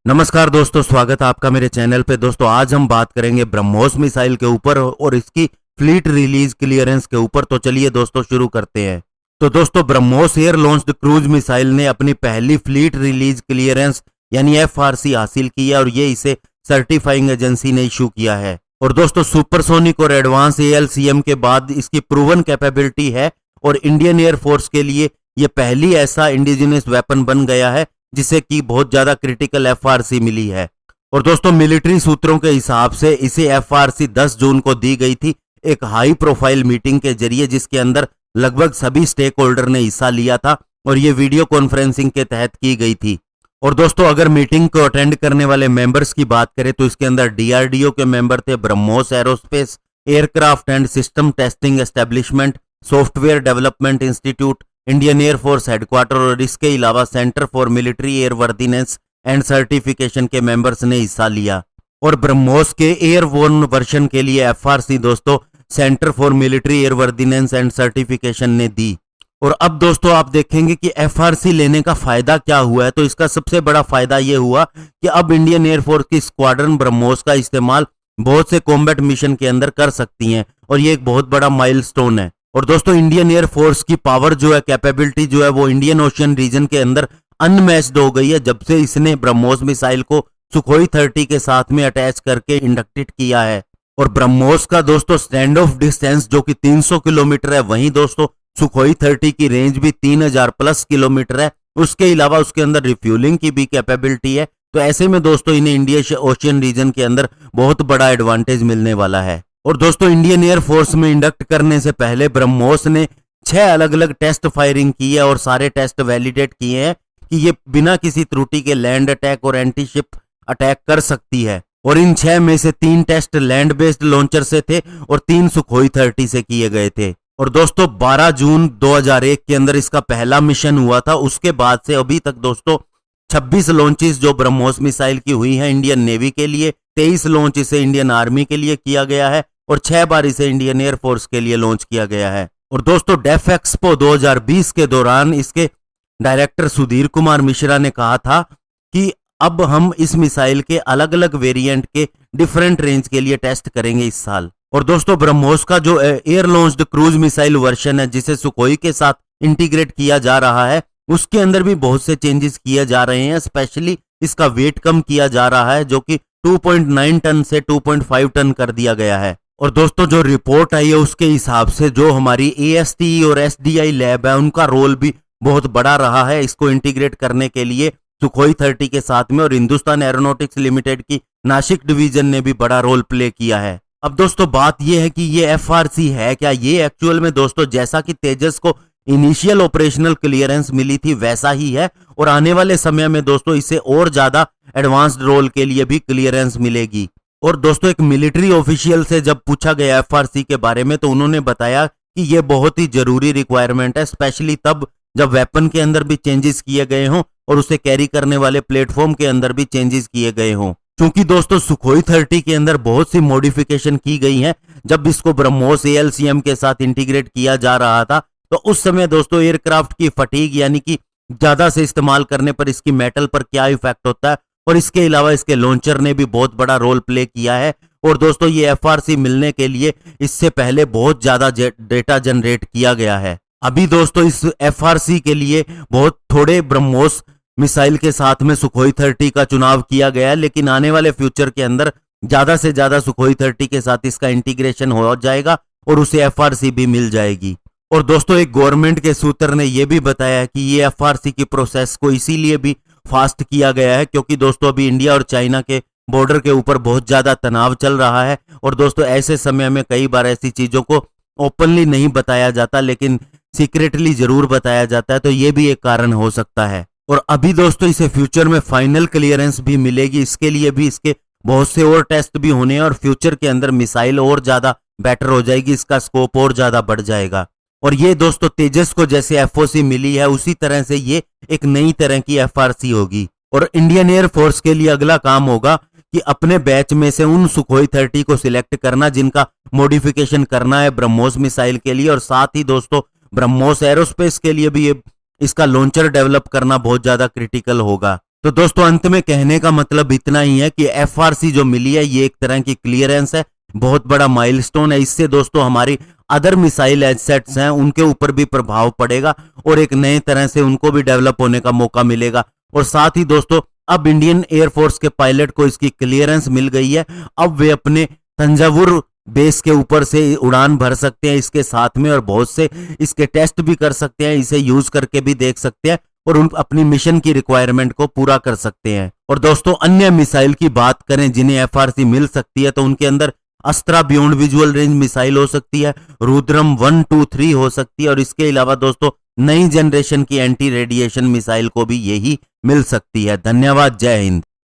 नमस्कार दोस्तों, स्वागत है आपका मेरे चैनल पे। दोस्तों आज हम बात करेंगे ब्रह्मोस मिसाइल के ऊपर और इसकी फ्लीट रिलीज क्लियरेंस के ऊपर। तो चलिए दोस्तों शुरू करते हैं। तो दोस्तों BrahMos air launched cruise missile ने अपनी पहली फ्लीट रिलीज क्लियरेंस यानी FRC हासिल की है और ये इसे सर्टिफाइंग एजेंसी ने इशू किया है। और दोस्तों सुपरसोनिक और एडवांस ALCM के बाद इसकी प्रूवन कैपेबिलिटी है और इंडियन एयरफोर्स के लिए ये पहली ऐसा इंडिजिनस वेपन बन गया है जिसे कि बहुत ज्यादा क्रिटिकल FRC मिली है। और दोस्तों मिलिट्री सूत्रों के हिसाब से इसे FRC 10 जून को दी गई थी एक हाई प्रोफाइल मीटिंग के जरिए, जिसके अंदर लगभग सभी स्टेक होल्डर ने हिस्सा लिया था और ये वीडियो कॉन्फ्रेंसिंग के तहत की गई थी। और दोस्तों अगर मीटिंग को अटेंड करने वाले मेंबर्स की बात करें तो इसके अंदर DRDO के मेंबर थे, BrahMos aerospace, aircraft and system testing establishment, software development institute, Indian air force headquarter और इसके अलावा centre for military airworthiness and certification के मेंबर्स ने हिस्सा लिया। और ब्रह्मोस के एयरबोर्न वर्जन के लिए FRC दोस्तों centre for military airworthiness and certification ने दी। और अब दोस्तों आप देखेंगे कि FRC लेने का फायदा क्या हुआ है। तो इसका सबसे बड़ा फायदा यह हुआ कि अब इंडियन एयरफोर्स की स्क्वाड्रन ब्रह्मोस का इस्तेमाल बहुत से कॉम्बैट मिशन के अंदर कर सकती हैं और ये एक बहुत बड़ा माइलस्टोन है। और दोस्तों इंडियन एयरफोर्स की पावर जो है, कैपेबिलिटी जो है वो इंडियन ओशियन रीजन के अंदर अनमैच्ड हो गई है जब से इसने ब्रह्मोस मिसाइल को सुखोई 30 के साथ में अटैच करके इंडक्टेड किया है। और ब्रह्मोस का दोस्तों स्टैंड ऑफ डिस्टेंस जो कि 300 किलोमीटर है, वहीं दोस्तों सुखोई 30 की रेंज भी 3000 प्लस किलोमीटर है। उसके अलावा उसके अंदर रिफ्यूलिंग की भी कैपेबिलिटी है। तो ऐसे में दोस्तों इन्हें इंडियन ओशियन रीजन के अंदर बहुत बड़ा एडवांटेज मिलने वाला है। और दोस्तों इंडियन एयरफोर्स में इंडक्ट करने से पहले ब्रह्मोस ने 6 अलग अलग टेस्ट फायरिंग की है और सारे टेस्ट वैलिडेट किए हैं कि ये बिना किसी त्रुटि के लैंड अटैक और एंटी शिप अटैक कर सकती है। और इन 6 में से 3 टेस्ट लैंड बेस्ड लॉन्चर से थे और 3 सुखोई 30 से किए गए थे। और दोस्तों 12 जून 2001 के अंदर इसका पहला मिशन हुआ था। उसके बाद से अभी तक दोस्तों 26 लॉन्चेस जो ब्रह्मोस मिसाइल की हुई हैं इंडियन नेवी के लिए, 23 लॉन्च इसे इंडियन आर्मी के लिए किया गया है और 6 बार इसे इंडियन एयरफोर्स के लिए लॉन्च किया गया है। और दोस्तों डेफ एक्सपो 2020 के दौरान इसके डायरेक्टर सुधीर कुमार मिश्रा ने कहा था कि अब हम इस मिसाइल के अलग अलग वेरिएंट के डिफरेंट रेंज के लिए टेस्ट करेंगे इस साल। और दोस्तों ब्रह्मोस का जो air launched cruise missile version है जिसे सुखोई के साथ इंटीग्रेट किया जा रहा है, उसके अंदर भी बहुत से चेंजेस किए जा रहे हैं। स्पेशली इसका वेट कम किया जा रहा है जो कि 2.9 टन से 2.5 टन कर दिया गया है। और दोस्तों जो रिपोर्ट आई है उसके हिसाब से जो हमारी ASTE और SDI लैब है उनका रोल भी बहुत बड़ा रहा है इसको इंटीग्रेट करने के लिए सुखोई 30 के साथ में। और हिंदुस्तान एरोनॉटिक्स लिमिटेड की नासिक डिवीजन ने भी बड़ा रोल प्ले किया है। अब दोस्तों बात यह है कि ये FRC है क्या? ये एक्चुअल में दोस्तों जैसा कि तेजस को इनिशियल ऑपरेशनल क्लियरेंस मिली थी वैसा ही है और आने वाले समय में दोस्तों इसे और ज्यादा एडवांस्ड रोल के लिए भी क्लियरेंस मिलेगी। और दोस्तों एक मिलिट्री ऑफिशियल से जब पूछा गया FRC के बारे में तो उन्होंने बताया कि यह बहुत ही जरूरी रिक्वायरमेंट है, स्पेशली तब जब वेपन के अंदर भी चेंजेस किए गए हों और उसे कैरी करने वाले प्लेटफॉर्म के अंदर भी चेंजेस किए गए हों। क्योंकि दोस्तों सुखोई 30 के अंदर बहुत सी मॉडिफिकेशन की गई हैं। जब इसको ब्रह्मोस ALCM के साथ इंटीग्रेट किया जा रहा था तो उस समय दोस्तों एयरक्राफ्ट की फटीग यानी कि ज्यादा से इस्तेमाल करने पर इसकी मेटल पर क्या इफेक्ट होता है, और इसके अलावा इसके लॉन्चर ने भी बहुत बड़ा रोल प्ले किया है। और दोस्तों ये FRC मिलने के लिए इससे पहले बहुत ज्यादा डेटा जनरेट किया गया है। अभी दोस्तों इस FRC के लिए बहुत थोड़े ब्रह्मोस मिसाइल के साथ में सुखोई 30 का चुनाव किया गया है, लेकिन आने वाले फ्यूचर के अंदर ज्यादा से ज्यादा सुखोई 30 के साथ इसका इंटीग्रेशन हो जाएगा और उसे FRC भी मिल जाएगी। और दोस्तों एक गवर्नमेंट के सूत्र ने यह भी बताया कि ये FRC की प्रोसेस को इसीलिए भी फास्ट किया गया है क्योंकि दोस्तों अभी इंडिया और चाइना के बॉर्डर के ऊपर बहुत ज्यादा तनाव चल रहा है। और दोस्तों ऐसे समय में कई बार ऐसी चीजों को ओपनली नहीं बताया जाता लेकिन सीक्रेटली जरूर बताया जाता है, तो ये भी एक कारण हो सकता है। और अभी दोस्तों इसे फ्यूचर में फाइनल क्लियरेंस भी मिलेगी, इसके लिए भी इसके बहुत से और टेस्ट भी होने हैं और फ्यूचर के अंदर मिसाइल और ज्यादा बेटर हो जाएगी, इसका स्कोप और ज्यादा बढ़ जाएगा। और ये दोस्तों तेजस को जैसे FOC मिली है उसी तरह से ये एक नई तरह की FRC होगी। और इंडियन एयरफोर्स के लिए अगला काम होगा कि अपने बैच में से उन सुखोई 30 को सिलेक्ट करना जिनका मॉडिफिकेशन करना है ब्रह्मोस मिसाइल के लिए, और साथ ही दोस्तों ब्रह्मोस एरोस्पेस के लिए भी ये इसका लॉन्चर डेवलप करना बहुत ज्यादा क्रिटिकल होगा। तो दोस्तों अंत में कहने का मतलब इतना ही है कि FRC जो मिली है ये एक तरह की क्लियरेंस है, बहुत बड़ा माइलस्टोन है। इससे दोस्तों हमारी अदर मिसाइल एसेट्स हैं उनके ऊपर भी प्रभाव पड़ेगा और एक नए तरह से उनको भी डेवलप होने का मौका मिलेगा। और साथ ही दोस्तों अब इंडियन एयरफोर्स के पायलट को इसकी क्लियरेंस मिल गई है, अब वे अपने तंजावुर बेस के ऊपर से उड़ान भर सकते हैं इसके साथ में, और बहुत से इसके टेस्ट भी कर सकते हैं, इसे यूज करके भी देख सकते हैं और उन अपनी मिशन की रिक्वायरमेंट को पूरा कर सकते हैं। और दोस्तों अन्य मिसाइल की बात करें जिन्हें FRC मिल सकती है, तो उनके अंदर अस्त्रा बियॉन्ड विजुअल रेंज मिसाइल हो सकती है, रुद्रम 1, 2, 3 हो सकती है, और इसके अलावा दोस्तों नई जनरेशन की एंटी रेडिएशन मिसाइल को भी यही मिल सकती है। धन्यवाद, जय हिंद।